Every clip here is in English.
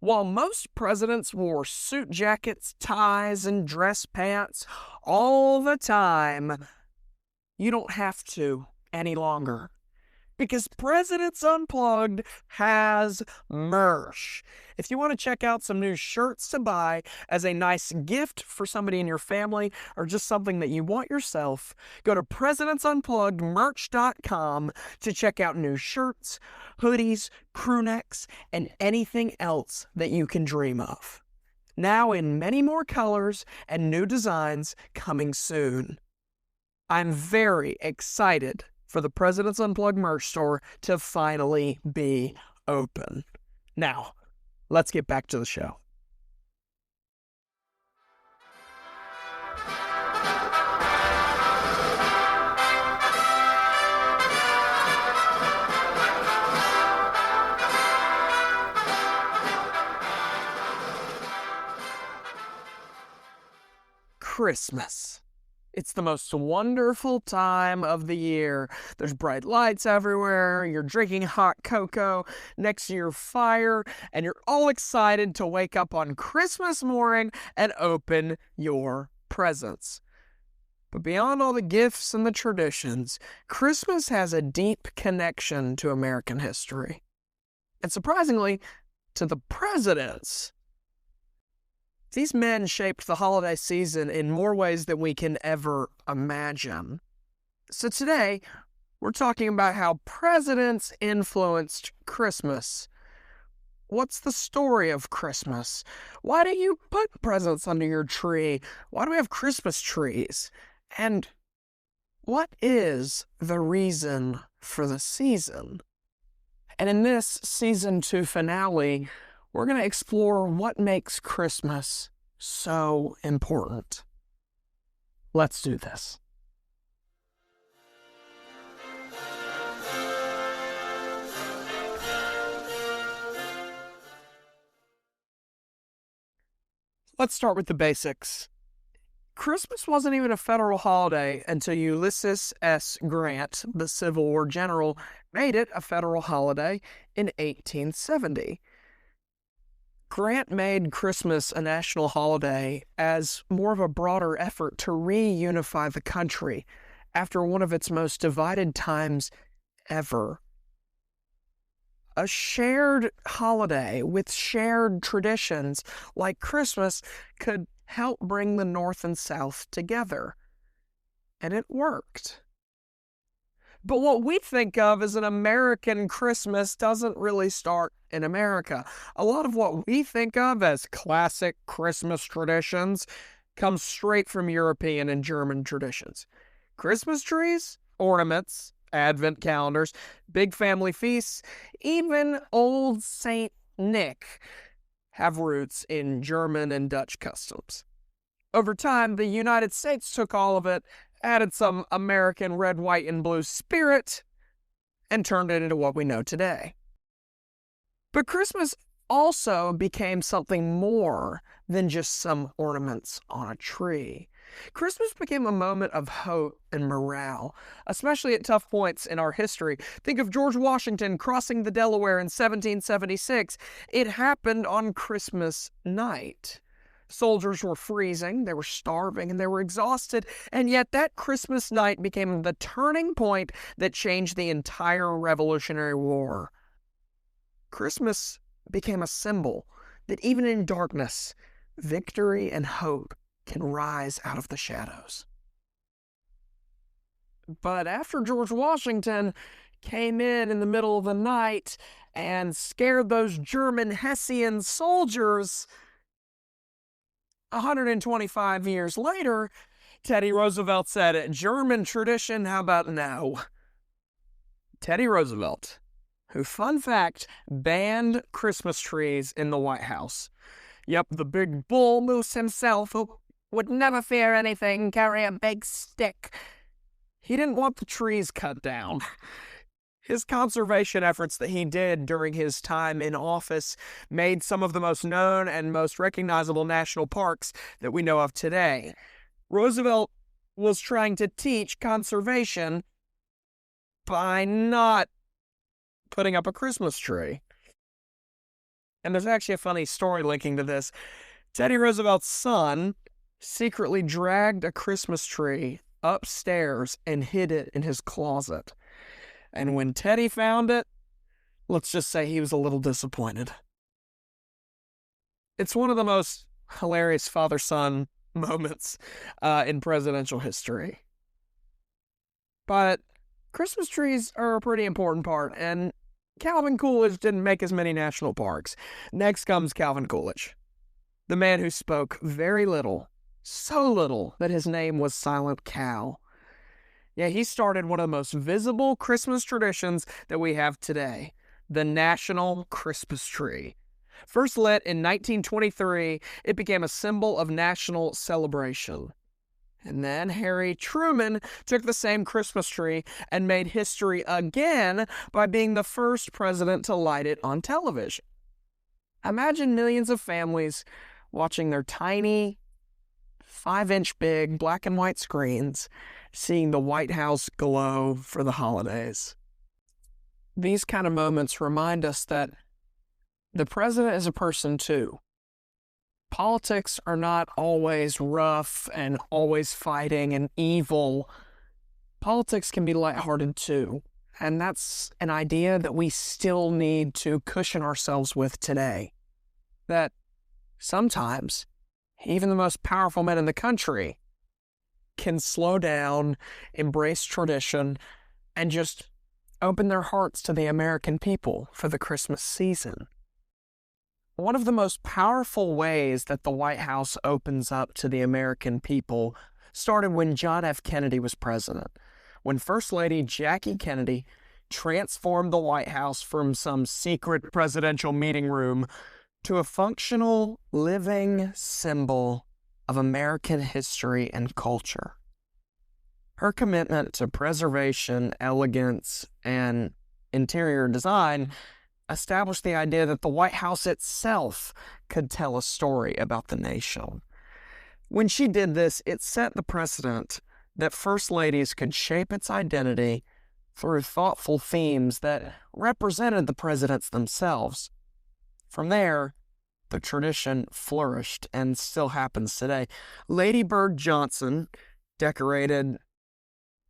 While most presidents wore suit jackets, ties, and dress pants all the time, you don't have to any longer. Because Presidents Unplugged has merch. If you want to check out some new shirts to buy as a nice gift for somebody in your family or just something that you want yourself, go to presidentsunpluggedmerch.com to check out new shirts, hoodies, crew necks, and anything else that you can dream of. Now in many more colors and new designs coming soon. I'm very excited for the President's Unplugged merch store to finally be open. Now, let's get back to the show. Christmas. It's the most wonderful time of the year. There's bright lights everywhere, you're drinking hot cocoa next to your fire, and you're all excited to wake up on Christmas morning and open your presents. But beyond all the gifts and the traditions, Christmas has a deep connection to American history. And surprisingly, to the presidents. These men shaped the holiday season in more ways than we can ever imagine. So today, we're talking about how presidents influenced Christmas. What's the story of Christmas? Why do you put presents under your tree? Why do we have Christmas trees? And what is the reason for the season? And in this season 2 finale, we're going to explore what makes Christmas so important. Let's do this. Let's start with the basics. Christmas wasn't even a federal holiday until Ulysses S. Grant, the Civil War general, made it a federal holiday in 1870. Grant made Christmas a national holiday as more of a broader effort to reunify the country after one of its most divided times ever. A shared holiday with shared traditions like Christmas could help bring the North and South together. And it worked. But what we think of as an American Christmas doesn't really start in America. A lot of what we think of as classic Christmas traditions comes straight from European and German traditions. Christmas trees, ornaments, Advent calendars, big family feasts, even Old Saint Nick have roots in German and Dutch customs. Over time, the United States took all of it, added some American red, white, and blue spirit, and turned it into what we know today. But Christmas also became something more than just some ornaments on a tree. Christmas became a moment of hope and morale, especially at tough points in our history. Think of George Washington crossing the Delaware in 1776. It happened on Christmas night. Soldiers were freezing, they were starving, and they were exhausted, and yet that Christmas night became the turning point that changed the entire Revolutionary War. Christmas became a symbol that even in darkness, victory and hope can rise out of the shadows. But after George Washington came in the middle of the night and scared those German Hessian soldiers, 125 years later, Teddy Roosevelt said, "German tradition, how about no?" Teddy Roosevelt, who, fun fact, banned Christmas trees in the White House. Yep, the big bull moose himself, who would never fear anything, carry a big stick. He didn't want the trees cut down. His conservation efforts that he did during his time in office made some of the most known and most recognizable national parks that we know of today. Roosevelt was trying to teach conservation by not putting up a Christmas tree. And there's actually a funny story linking to this. Teddy Roosevelt's son secretly dragged a Christmas tree upstairs and hid it in his closet. And when Teddy found it, let's just say he was a little disappointed. It's one of the most hilarious father-son moments in presidential history. But Christmas trees are a pretty important part, and Calvin Coolidge didn't make as many national parks. Next comes Calvin Coolidge, the man who spoke very little, so little that his name was Silent Cal. Yeah, he started one of the most visible Christmas traditions that we have today, the National Christmas Tree. First lit in 1923, it became a symbol of national celebration. And then Harry Truman took the same Christmas tree and made history again by being the first president to light it on television. Imagine millions of families watching their tiny, 5-inch big black and white screens, seeing the White House glow for the holidays. These kind of moments remind us that the president is a person too. Politics are not always rough and always fighting and evil. Politics can be lighthearted too. And that's an idea that we still need to cushion ourselves with today. That sometimes, even the most powerful men in the country can slow down, embrace tradition, and just open their hearts to the American people for the Christmas season. One of the most powerful ways that the White House opens up to the American people started when John F. Kennedy was president, when First Lady Jackie Kennedy transformed the White House from some secret presidential meeting room to a functional, living symbol of American history and culture. Her commitment to preservation, elegance, and interior design established the idea that the White House itself could tell a story about the nation. When she did this, it set the precedent that First Ladies could shape its identity through thoughtful themes that represented the presidents themselves. From there, the tradition flourished and still happens today. Lady Bird Johnson decorated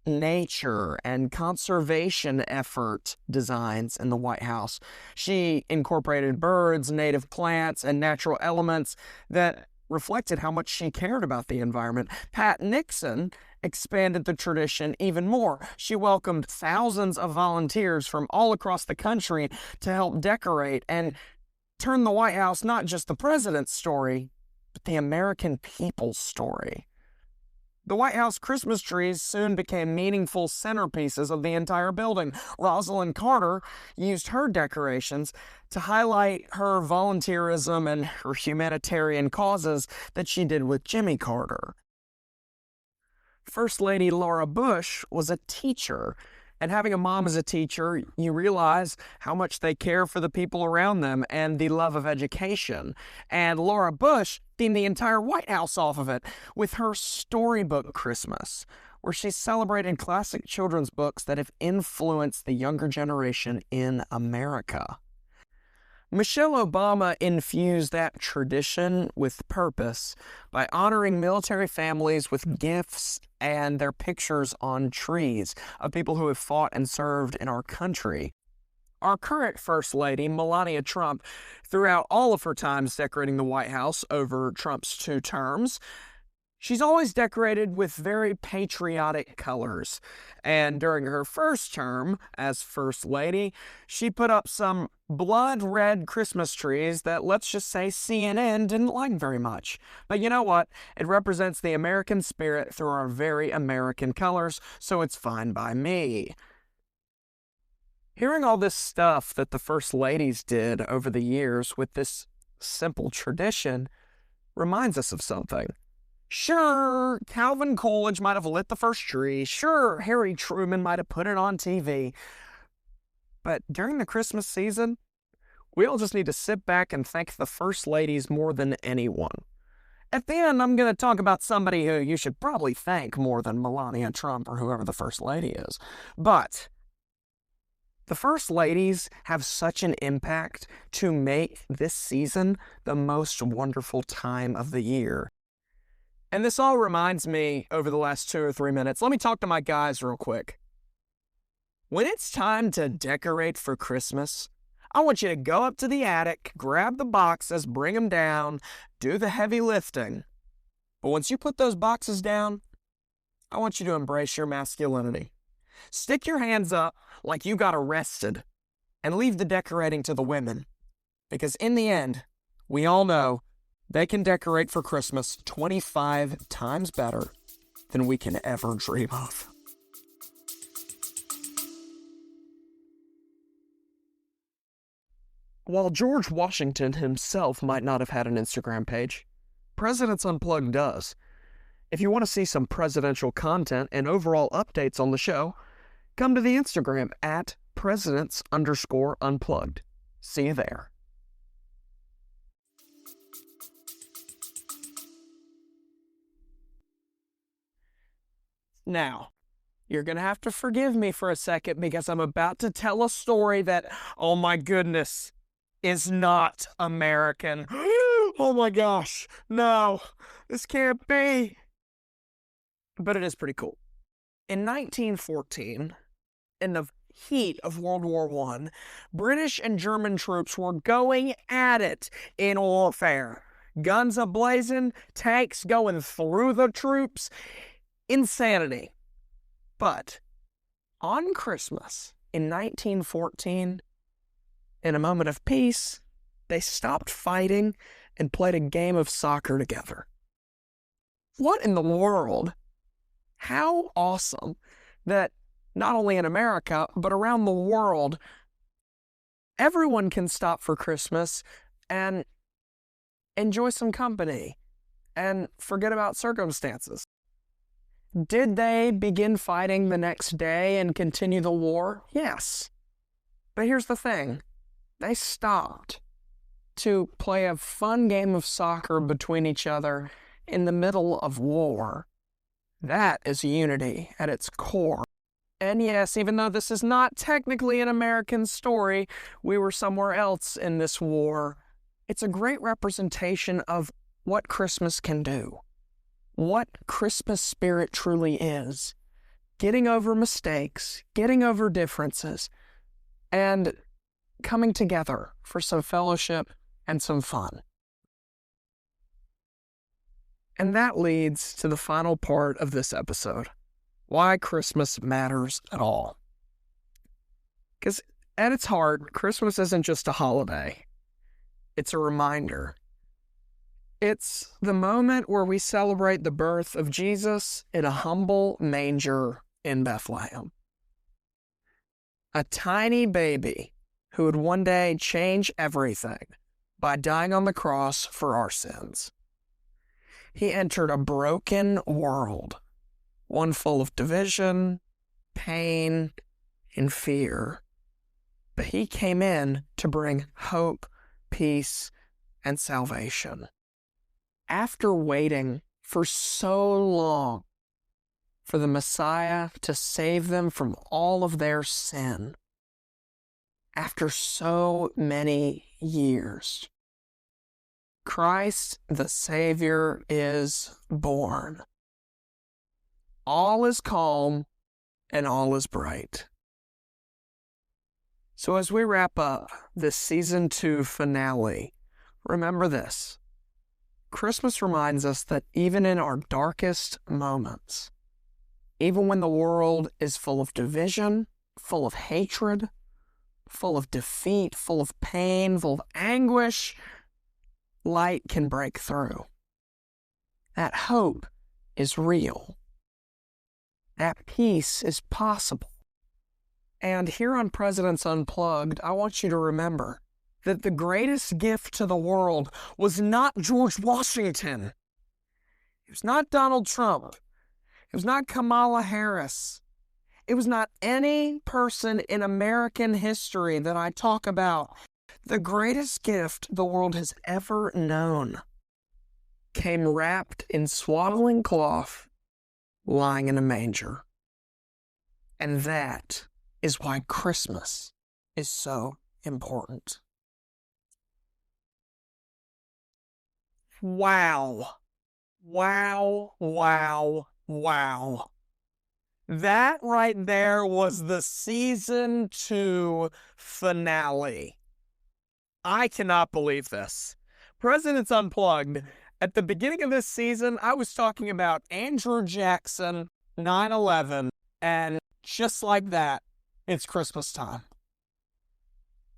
nature and conservation effort designs in the White House. She incorporated birds, native plants, and natural elements that reflected how much she cared about the environment. Pat Nixon expanded the tradition even more. She welcomed thousands of volunteers from all across the country to help decorate and turn the White House not just the president's story, but the American people's story. The White House Christmas trees soon became meaningful centerpieces of the entire building. Rosalind Carter used her decorations to highlight her volunteerism and her humanitarian causes that she did with Jimmy Carter. First Lady Laura Bush was a teacher, and having a mom as a teacher, you realize how much they care for the people around them and the love of education. And Laura Bush themed the entire White House off of it with her Storybook Christmas, where she celebrated classic children's books that have influenced the younger generation in America. Michelle Obama infused that tradition with purpose by honoring military families with gifts and their pictures on trees of people who have fought and served in our country. Our current First Lady, Melania Trump, throughout all of her times decorating the White House over Trump's 2 terms, she's always decorated with very patriotic colors. And during her first term as First Lady, she put up some blood red Christmas trees that, let's just say, CNN didn't like very much. But you know what? It represents the American spirit through our very American colors, so it's fine by me. Hearing all this stuff that the First Ladies did over the years with this simple tradition reminds us of something. Sure, Calvin Coolidge might have lit the first tree. Sure, Harry Truman might have put it on TV. But during the Christmas season, we all just need to sit back and thank the First Ladies more than anyone. At the end, I'm going to talk about somebody who you should probably thank more than Melania Trump or whoever the First Lady is. But The first ladies have such an impact to make this season the most wonderful time of the year. And this all reminds me over the last 2 or 3 minutes. Let me talk to my guys real quick. When it's time to decorate for Christmas, I want you to go up to the attic, grab the boxes, bring them down, do the heavy lifting. But once you put those boxes down, I want you to embrace your masculinity. Stick your hands up like you got arrested and leave the decorating to the women. Because in the end, we all know they can decorate for Christmas 25 times better than we can ever dream of. While George Washington himself might not have had an Instagram page, Presidents Unplugged does. If you want to see some presidential content and overall updates on the show, come to the Instagram at presidents_unplugged. See you there. Now, you're going to have to forgive me for a second because I'm about to tell a story that, oh my goodness, is not American. Oh my gosh, no, this can't be. But it is pretty cool. In 1914, in the heat of World War I, British and German troops were going at it in warfare. Guns a-blazing, tanks going through the troops. Insanity. But on Christmas in 1914, in a moment of peace, they stopped fighting and played a game of soccer together. What in the world? How awesome that not only in America, but around the world, everyone can stop for Christmas and enjoy some company and forget about circumstances. Did they begin fighting the next day and continue the war? Yes. But here's the thing. They stopped to play a fun game of soccer between each other in the middle of war. That is unity at its core. And yes, even though this is not technically an American story, we were somewhere else in this war. It's a great representation of what Christmas can do. What Christmas spirit truly is. Getting over mistakes, getting over differences, and coming together for some fellowship and some fun. And that leads to the final part of this episode. Why Christmas matters at all. Because at its heart, Christmas isn't just a holiday. It's a reminder. It's the moment where we celebrate the birth of Jesus in a humble manger in Bethlehem. A tiny baby who would one day change everything by dying on the cross for our sins. He entered a broken world, one full of division, pain, and fear. But he came in to bring hope, peace, and salvation. After waiting for so long for the Messiah to save them from all of their sin, after so many years, Christ the Savior is born. All is calm and all is bright. So as we wrap up this season 2 finale, remember this. Christmas reminds us that even in our darkest moments, even when the world is full of division, full of hatred, full of defeat, full of pain, full of anguish, light can break through. That hope is real. That peace is possible. And here on Presidents Unplugged, I want you to remember that the greatest gift to the world was not George Washington. It was not Donald Trump. It was not Kamala Harris. It was not any person in American history that I talk about. The greatest gift the world has ever known came wrapped in swaddling cloth, lying in a manger. And that is why Christmas is so important. Wow. Wow, wow, wow. That right there was the season 2 finale. I cannot believe this. President's Unplugged. At the beginning of this season, I was talking about Andrew Jackson, 9/11, and just like that, it's Christmas time.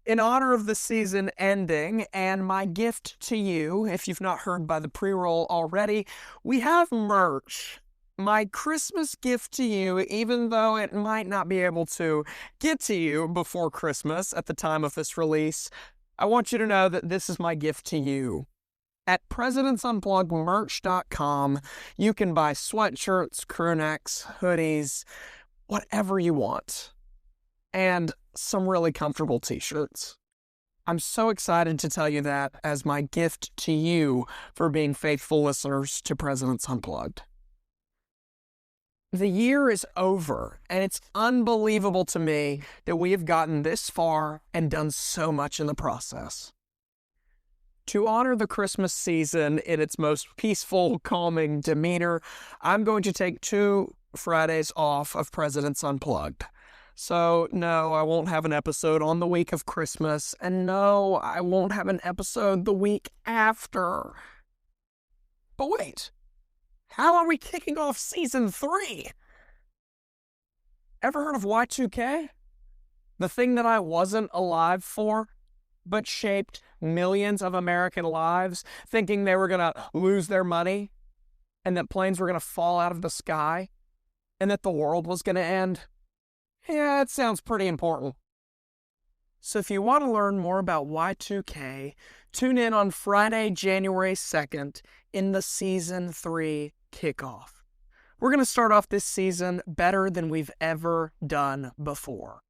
In honor of the season ending, and my gift to you, if you've not heard by the pre-roll already, we have merch. My Christmas gift to you, even though it might not be able to get to you before Christmas at the time of this release, I want you to know that this is my gift to you. At presidentsunpluggedmerch.com, you can buy sweatshirts, crewnecks, hoodies, whatever you want. And some really comfortable t-shirts. I'm so excited to tell you that as my gift to you for being faithful listeners to President's Unplugged. The year is over, and it's unbelievable to me that we have gotten this far and done so much in the process. To honor the Christmas season in its most peaceful, calming demeanor, I'm going to take 2 Fridays off of President's Unplugged. So, no, I won't have an episode on the week of Christmas, and no, I won't have an episode the week after. But wait, how are we kicking off season 3? Ever heard of Y2K? The thing that I wasn't alive for, but shaped millions of American lives, thinking they were going to lose their money, and that planes were going to fall out of the sky, and that the world was going to end. Yeah, it sounds pretty important. So if you want to learn more about Y2K, tune in on Friday, January 2nd in the Season 3 kickoff. We're going to start off this season better than we've ever done before.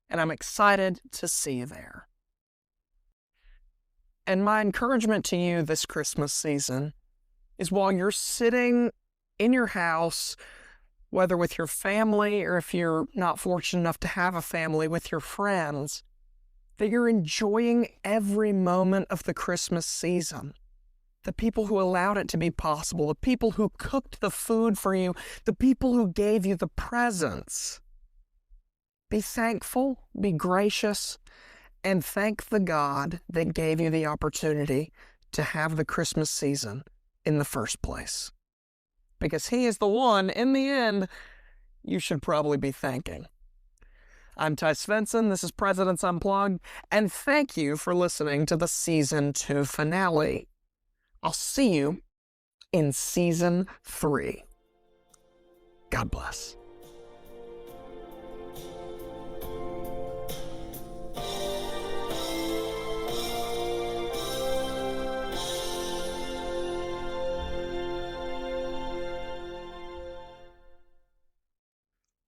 And I'm excited to see you there. And my encouragement to you this Christmas season is while you're sitting in your house, whether with your family or if you're not fortunate enough to have a family, with your friends, that you're enjoying every moment of the Christmas season. The people who allowed it to be possible, the people who cooked the food for you, the people who gave you the presents. Be thankful, be gracious, and thank the God that gave you the opportunity to have the Christmas season in the first place. Because He is the one, in the end, you should probably be thanking. I'm Ty Svensson, this is President's Unplugged, and thank you for listening to the Season 2 finale. I'll see you in Season 3. God bless.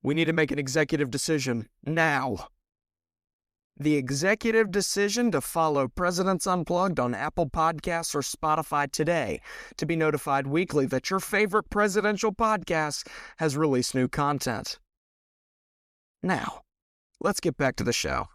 We need to make an executive decision now. The executive decision to follow President's Unplugged on Apple Podcasts or Spotify today to be notified weekly that your favorite presidential podcast has released new content. Now, let's get back to the show.